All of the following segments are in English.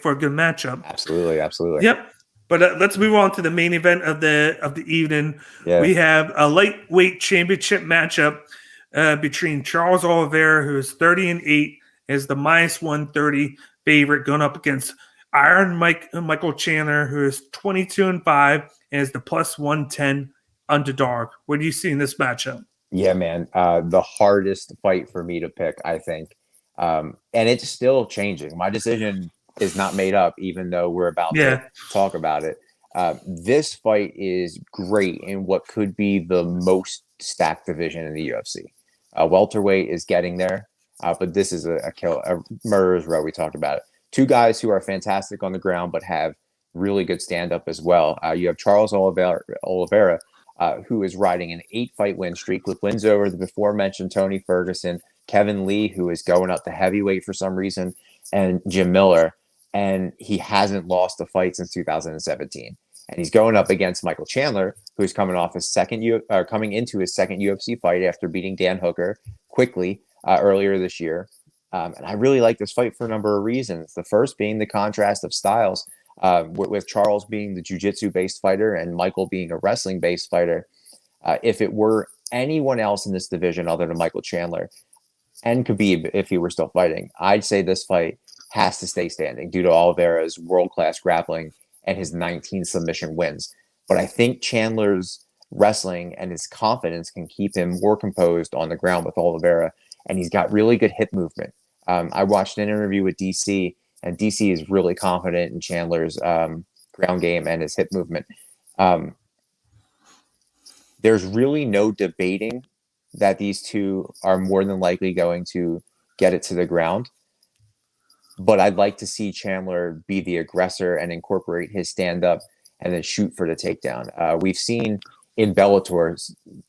for a good matchup. Absolutely, absolutely. Yep. But let's move on to the main event of the evening. Yeah. We have a lightweight championship matchup between Charles Oliveira, who is 30-8, is the -130 favorite, going up against Michael Chandler, who is 22-5 and is the +110 underdog. What do you see in this matchup? Yeah, man. The hardest fight for me to pick, I think. And it's still changing. My decision is not made up, even though we're about to Yeah. talk about it. This fight is great in what could be the most stacked division in the UFC. Welterweight is getting there, but this is a murderer's row. We talked about it. Two guys who are fantastic on the ground, but have really good stand up as well. You have Charles Oliveira, who is riding an 8-fight win streak with wins over the before mentioned Tony Ferguson, Kevin Lee, who is going up to heavyweight for some reason, and Jim Miller. And he hasn't lost a fight since 2017. And he's going up against Michael Chandler, who's coming into his second UFC fight after beating Dan Hooker quickly earlier this year. And I really like this fight for a number of reasons. The first being the contrast of styles, with Charles being the jiu-jitsu-based fighter and Michael being a wrestling-based fighter. If it were anyone else in this division other than Michael Chandler and Khabib, if he were still fighting, I'd say this fight has to stay standing due to Oliveira's world-class grappling and his 19 submission wins. But I think Chandler's wrestling and his confidence can keep him more composed on the ground with Oliveira, and he's got really good hip movement. I watched an interview with DC, and DC is really confident in Chandler's ground game and his hip movement. There's really no debating that these two are more than likely going to get it to the ground. But I'd like to see Chandler be the aggressor and incorporate his stand-up and then shoot for the takedown. We've seen in Bellator,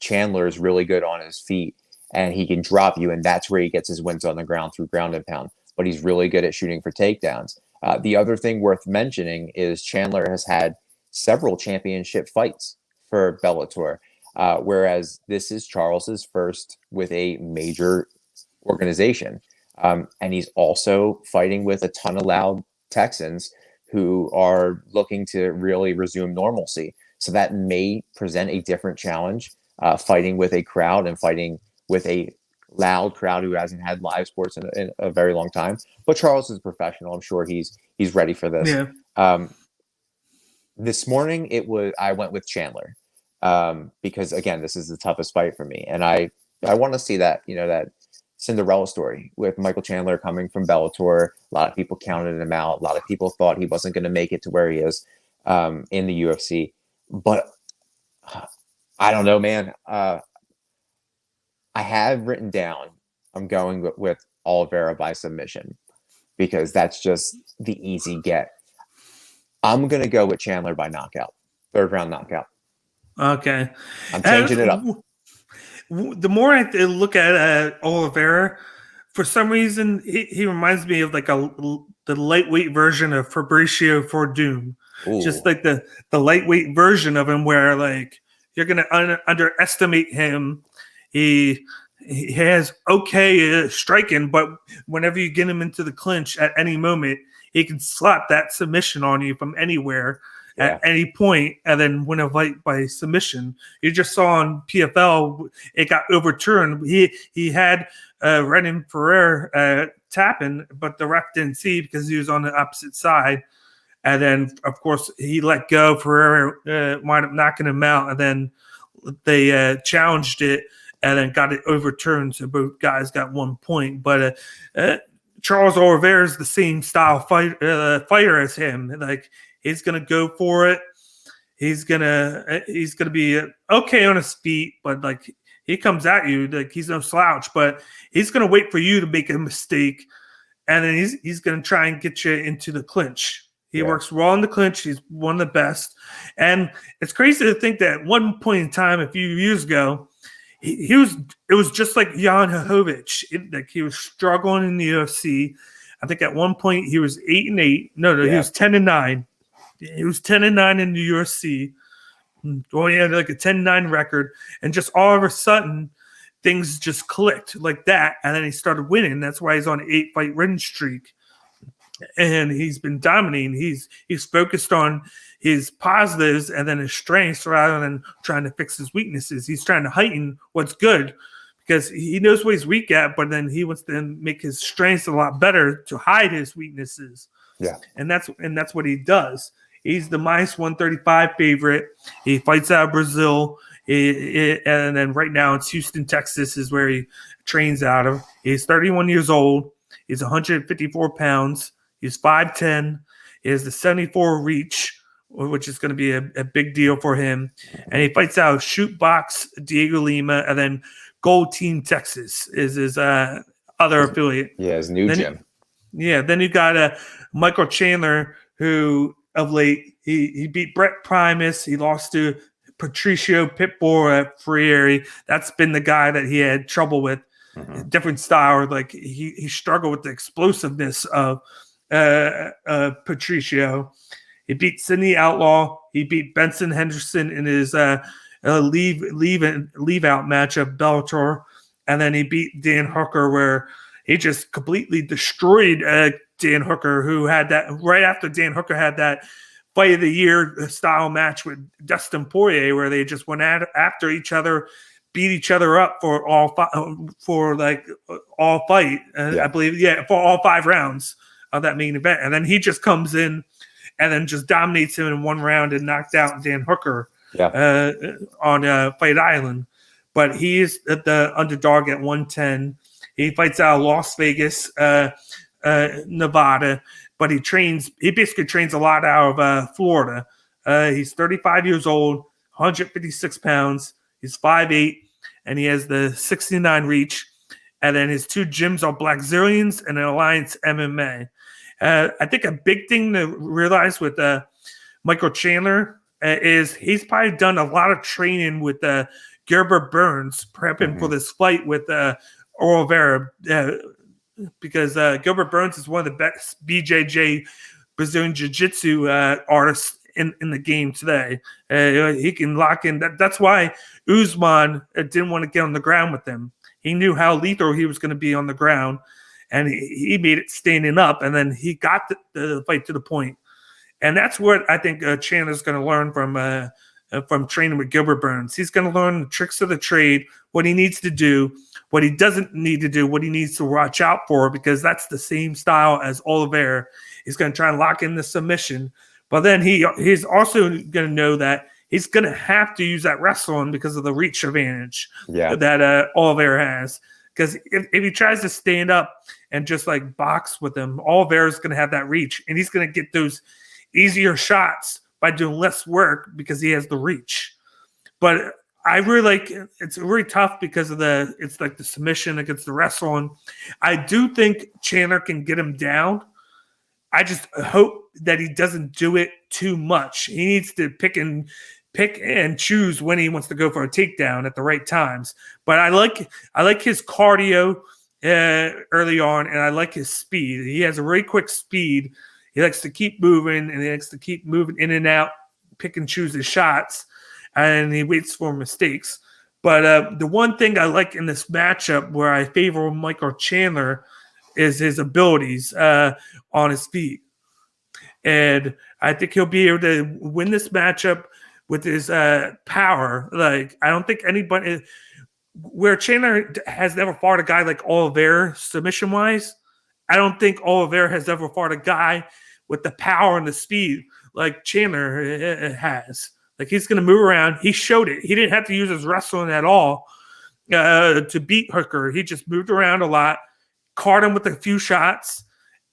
Chandler is really good on his feet, and he can drop you, and that's where he gets his wins on the ground through ground and pound. But he's really good at shooting for takedowns. The other thing worth mentioning is Chandler has had several championship fights for Bellator, whereas this is Charles's first with a major organization. And he's also fighting with a ton of loud Texans who are looking to really resume normalcy. So that may present a different challenge, fighting with a crowd and fighting with a loud crowd who hasn't had live sports in a very long time. But Charles is a professional. I'm sure he's ready for this. Yeah. This morning I went with Chandler because again, this is the toughest fight for me, and I want to see that that Cinderella story with Michael Chandler coming from Bellator. A lot of people counted him out. A lot of people thought he wasn't going to make it to where he is in the UFC. But I don't know, man. I have written down I'm going with Oliveira by submission because that's just the easy get. I'm going to go with Chandler by knockout, 3rd round knockout. Okay. I'm changing it up. The more I look at Oliveira, for some reason, he reminds me of like the lightweight version of Fabricio Verdum. Ooh. Just like the lightweight version of him where like you're going to underestimate him. He has okay striking, but whenever you get him into the clinch at any moment, he can slap that submission on you from anywhere. Yeah. At any point, and then win a fight by submission. You just saw on PFL, it got overturned. He had Renan Ferrer tapping, but the ref didn't see because he was on the opposite side. And then, of course, he let go. Ferrer wound up knocking him out, and then they challenged it and then got it overturned. So both guys got 1 point. But Charles Oliveira is the same style fighter as him. Like, he's gonna go for it. He's gonna be okay on his feet, but like he comes at you like he's no slouch. But he's gonna wait for you to make a mistake, and then he's gonna try and get you into the clinch. He works well in the clinch. He's one of the best, and it's crazy to think that at one point in time, a few years ago, it was just like Jan Blachowicz. Like he was struggling in the UFC. I think at one point he was 8-8. No, he was 10-9. He was 10-9 in the UFC. Well, he had like a 10-9 record, and just all of a sudden, things just clicked like that, and then he started winning. That's why he's on an 8-fight win streak. and he's been dominating. He's focused on his positives and then his strengths rather than trying to fix his weaknesses. He's trying to heighten what's good because he knows what he's weak at, but then he wants to make his strengths a lot better to hide his weaknesses. Yeah, and that's what he does. He's the minus 135 favorite. He fights out of Brazil. And then right now it's Houston, Texas is where he trains out of. He's 31 years old. He's 154 pounds. He's 5'10". He has the 74 reach, which is going to be a big deal for him. And he fights out of Shoot Box, Diego Lima, and then Gold Team Texas is his other affiliate. Yeah, his new gym. Then you got Michael Chandler, who of late he beat Brett Primus. He lost to Patricio Pitbull at Freire. That's been the guy that he had trouble with. Different style. Like he struggled with the explosiveness of Patricio. He beat Sidney Outlaw. He beat Benson Henderson in his leave out match of Bellator, and then he beat Dan Hooker, where he just completely destroyed Dan Hooker, who had that right after Dan Hooker had that fight of the year style match with Dustin Poirier, where they just went after each other, beat each other up for all fight. I believe, for all 5 rounds of that main event. And then he just comes in and then just dominates him in 1 round and knocked out Dan Hooker on Fight Island. But he is the underdog at 110. He fights out of Las Vegas, Nevada, but he basically trains a lot out of Florida. He's 35 years old, 156 pounds. He's 5'8", and he has the 69 reach. And then his 2 gyms are Black Zillions and Alliance MMA. I think a big thing to realize with Michael Chandler is he's probably done a lot of training with Gilbert Burns, prepping for this fight with Oliviera, because Gilbert Burns is one of the best BJJ Brazilian Jiu-Jitsu artists in the game today. He can lock in. That's why Usman didn't want to get on the ground with him. He knew how lethal he was going to be on the ground, and he made it standing up, and then he got the fight to the point. And that's what I think Chandler's going to learn from training with Gilbert Burns. He's going to learn the tricks of the trade, what he needs to do, what he doesn't need to do, what he needs to watch out for, because that's the same style as Oliveira. He's going to try and lock in the submission. But then he's also going to know that he's going to have to use that wrestling because of the reach advantage that Oliveira has. Because if he tries to stand up and just like box with him, Oliveira's going to have that reach, and he's going to get those easier shots by doing less work because he has the reach. But I really it's really tough because of it's like the submission against the wrestling. I do think Chandler can get him down. I just hope that he doesn't do it too much. He needs to pick and choose when he wants to go for a takedown at the right times. But I like his cardio early on, and I like his speed. He has a very quick speed. He likes to keep moving, and he likes to keep moving in and out, pick and choose his shots, and he waits for mistakes. But the one thing I like in this matchup where I favor Michael Chandler is his abilities on his feet. And I think he'll be able to win this matchup with his power. Like, I don't think anybody where Chandler has never fought a guy like Oliveira submission-wise. I don't think Oliveira has ever fought a guy with the power and the speed like Chandler has. Like, he's going to move around. He showed it. He didn't have to use his wrestling at all to beat Hooker. He just moved around a lot, caught him with a few shots,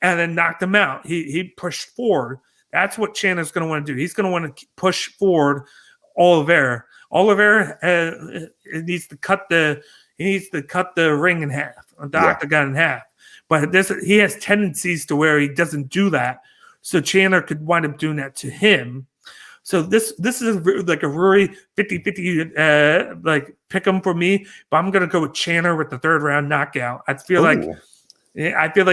and then knocked him out. He pushed forward. That's what Chandler's going to want to do. He's going to want to push forward Oliveira. Oliveira needs to cut the ring in half, the octagon in half. But he has tendencies to where he doesn't do that. So Chandler could wind up doing that to him. So this is like a really 50-50 like pick 'em for me. But I'm going to go with Chandler with the 3rd round knockout. I feel like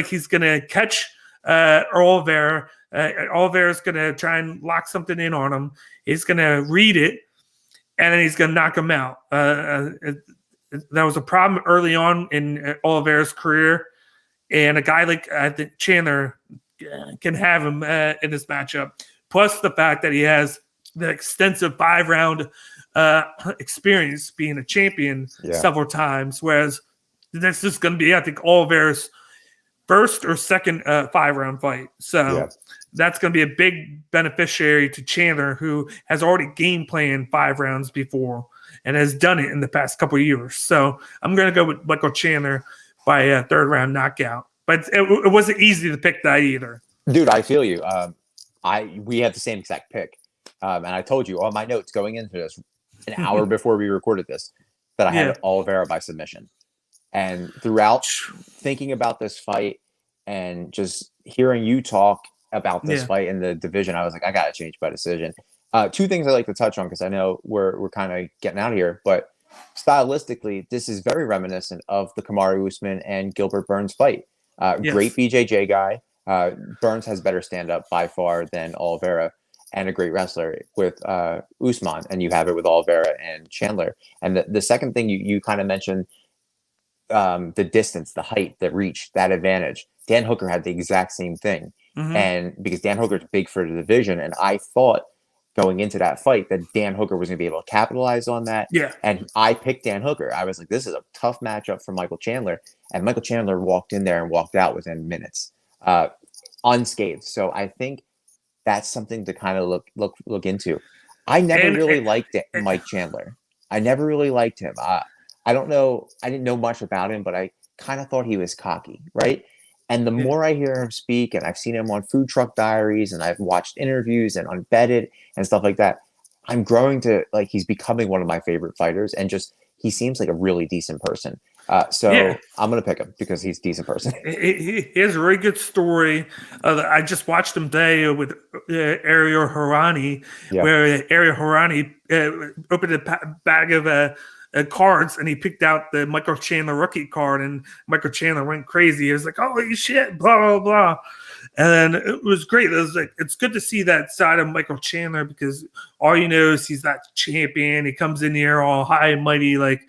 he's going to catch Oliveira. Oliveira's going to try and lock something in on him. He's going to read it, and then he's going to knock him out. That was a problem early on in Oliveira's career. And a guy like I think Chandler can have him in this matchup. Plus the fact that he has the extensive 5-round experience being a champion several times, whereas this is going to be, I think, Oliveira's first or second 5-round fight. So that's going to be a big beneficiary to Chandler, who has already game planned 5 rounds before and has done it in the past couple of years. So I'm going to go with Michael Chandler by a 3rd-round knockout. But it wasn't easy to pick that either. Dude, I feel you. We had the same exact pick. And I told you on my notes going into this an hour before we recorded this that I had Oliveira by submission. And throughout thinking about this fight and just hearing you talk about this fight in the division, I was like, I got to change by decision. 2 things I'd like to touch on because I know we're kind of getting out of here. But stylistically, this is very reminiscent of the Kamaru Usman and Gilbert Burns fight. Great BJJ guy. Burns has better stand-up by far than Oliveira, and a great wrestler with Usman, and you have it with Oliveira and Chandler. And the second thing you kind of mentioned, the distance, the height, the reach, that advantage. Dan Hooker had the exact same thing. And because Dan Hooker's big for the division, and I thought going into that fight that Dan Hooker was going to be able to capitalize on that. And I picked Dan Hooker. I was like, this is a tough matchup for Michael Chandler. And Michael Chandler walked in there and walked out within minutes, unscathed. So I think that's something to kind of look into. I never really liked Mike Chandler. I never really liked him. I don't know. I didn't know much about him, but I kind of thought he was cocky, right? And the more I hear him speak, and I've seen him on Food Truck Diaries, and I've watched interviews and Unbedded and stuff like that, I'm growing to like he's becoming one of my favorite fighters, and just he seems like a really decent person. So I'm gonna pick him because he's a decent person. He has a really good story. I just watched him today with Ariel Harani, where Ariel Harani opened a bag of cards, and he picked out the Michael Chandler rookie card, and Michael Chandler went crazy. He was like, holy shit, blah, blah, blah. And then it was great. It was like, it's good to see that side of Michael Chandler, because all you know is he's that champion. He comes in here all high and mighty, like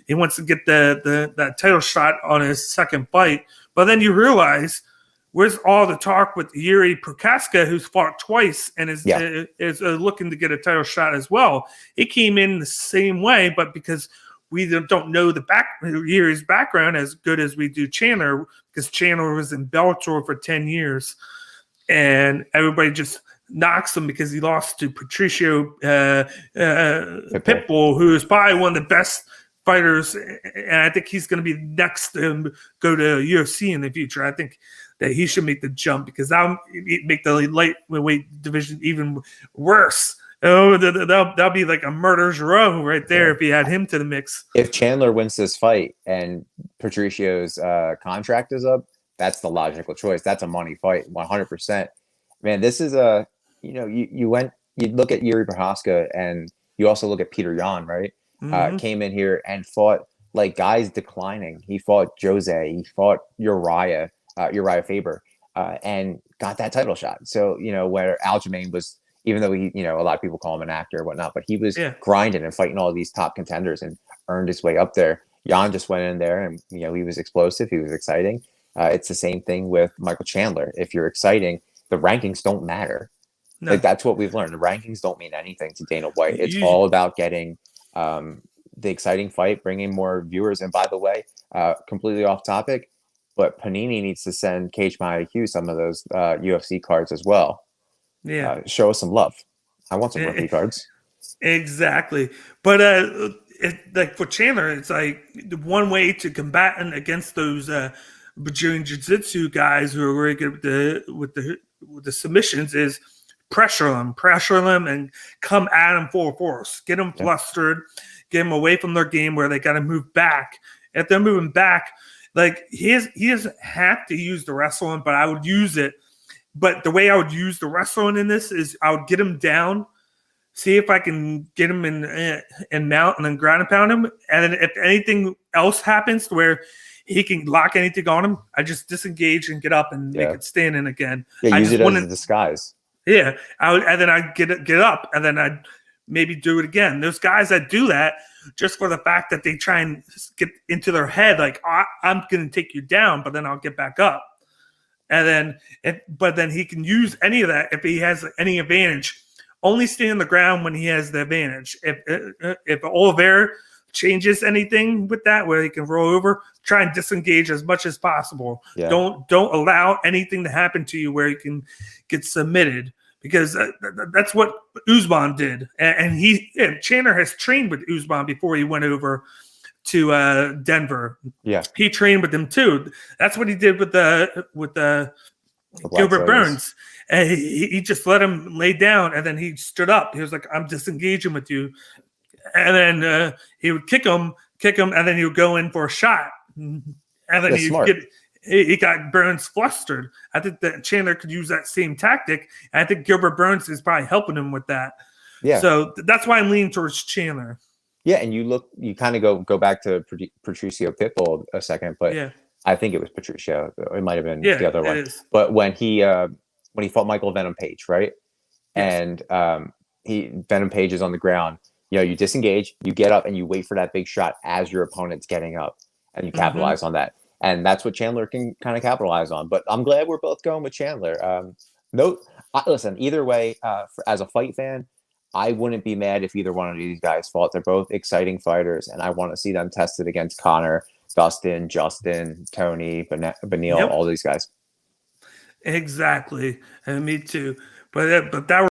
he wants to get that title shot on his second fight. But then you realize, where's all the talk with Yuri Prokaska, who's fought twice and is looking to get a title shot as well? It came in the same way, but because we don't know Yuri's background as good as we do Chandler, because Chandler was in Bellator for 10 years, and everybody just knocks him because he lost to Patricio Pitbull, who is probably one of the best fighters, and I think he's going to be next to go to UFC in the future. I think that he should make the jump, because that'll make the lightweight division even worse. Oh, that'll be like a murderer's row right there if he had him to the mix. If Chandler wins this fight and Patricio's contract is up, that's the logical choice. That's a money fight, 100%. Man, this is you look at Yuri Prohaska, and you also look at Peter Yan, right? Came in here and fought like guys declining. He fought Jose, he fought Uriah Faber, and got that title shot. So, where Aljamain was, even though he, a lot of people call him an actor or whatnot, but he was grinding and fighting all these top contenders and earned his way up there. Jan just went in there and, he was explosive. He was exciting. It's the same thing with Michael Chandler. If you're exciting, the rankings don't matter. No. Like, that's what we've learned. The rankings don't mean anything to Dana White. It's all about getting the exciting fight, bringing more viewers. And by the way, completely off topic, but Panini needs to send Cage My IQ some of those UFC cards as well. Yeah, show us some love. I want some rookie cards. Exactly, but like for Chandler, it's like the one way to combat and against those Brazilian Jiu-Jitsu guys who are really good with the submissions is pressure them, and come at them full force, get them flustered, get them away from their game where they got to move back. If they're moving back, like he doesn't have to use the wrestling, but I would use it. But the way I would use the wrestling in this is I would get him down, see if I can get him in mount, and then ground and pound him. And then if anything else happens to where he can lock anything on him, I just disengage and get up and make it stand in again. Yeah, use it as a disguise. Yeah, and then I'd get up, and then I'd maybe do it again. There's guys that do that just for the fact that they try and get into their head, like, I'm going to take you down, but then I'll get back up. but then he can use any of that if he has any advantage. Only stay on the ground when he has the advantage. If Oliviera changes anything with that, where he can roll over, try and disengage as much as possible. Yeah. Don't allow anything to happen to you where you can get submitted, because that's what Usman did. And Chandler has trained with Usman before he went over to Denver. Yeah, he trained with him too. That's what he did with Gilbert Burns. And he just let him lay down, and then he stood up. He was like, "I'm disengaging with you," and then he would kick him, and then he would go in for a shot, and then he got Burns flustered. I think that Chandler could use that same tactic, and I think Gilbert Burns is probably helping him with that. Yeah. So that's why I'm leaning towards Chandler. Yeah, and you kind of go back to Patricio Pitbull a second, but yeah. I think it was Patricio. It might have been the other one. But when he fought Michael Venom Page, right? Yes. And Venom Page is on the ground. You disengage, you get up, and you wait for that big shot as your opponent's getting up, and you capitalize on that. And that's what Chandler can kind of capitalize on. But I'm glad we're both going with Chandler. Listen, either way, as a fight fan, I wouldn't be mad if either one of these guys fought. They're both exciting fighters, and I want to see them tested against Conor, Dustin, Justin, Tony, Beneil, all these guys. Exactly. And me too. But that